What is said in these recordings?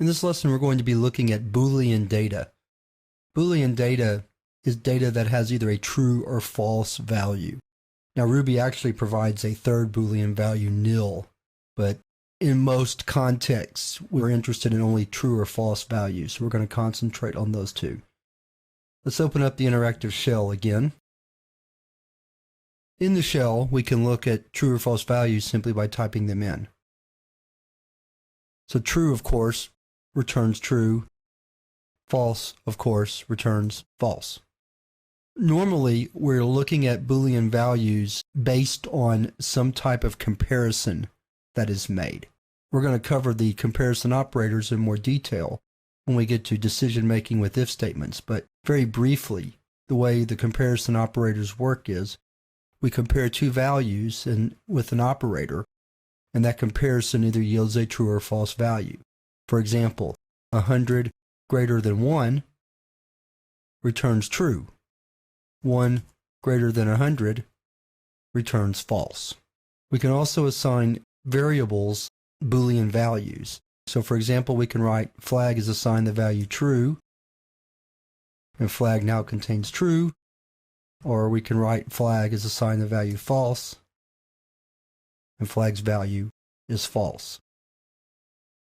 In this lesson, we're going to be looking at Boolean data. Boolean data is data that has either a true or false value. Now, Ruby actually provides a third Boolean value, nil, but in most contexts, we're interested in only true or false values, so we're going to concentrate on those two. Let's open up the interactive shell again. In the shell, we can look at true or false values simply by typing them in. So true, of course, returns true. False, of course, returns false. Normally, we're looking at Boolean values based on some type of comparison that is made. We're going to cover the comparison operators in more detail when we get to decision making with if statements, but very briefly, the way the comparison operators work is we compare two values with an operator, and that comparison either yields a true or false value. For example, 100 greater than 1 returns true. 1 greater than 100 returns false. We can also assign variables Boolean values. So for example, we can write flag is assigned the value true, and flag now contains true, or we can write flag is assigned the value false, and flag's value is false.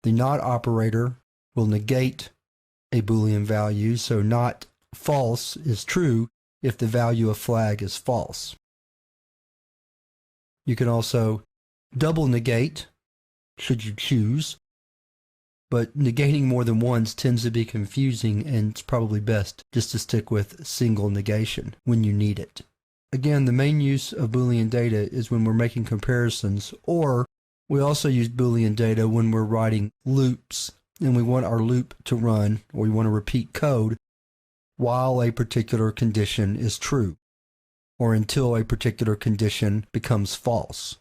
The not operator will negate a Boolean value, so not false is true if the value of flag is false. You can also double negate, should you choose, but negating more than once tends to be confusing, and it's probably best just to stick with single negation when you need it. Again, the main use of Boolean data is when we're making comparisons, or we also use Boolean data when we're writing loops and we want our loop to run, or we want to repeat code while a particular condition is true, or until a particular condition becomes false.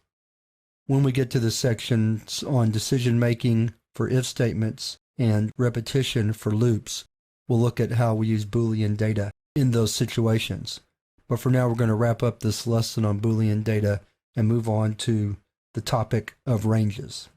When we get to the sections on decision making for if statements and repetition for loops, we'll look at how we use Boolean data in those situations. But for now, we're going to wrap up this lesson on Boolean data and move on to the topic of ranges.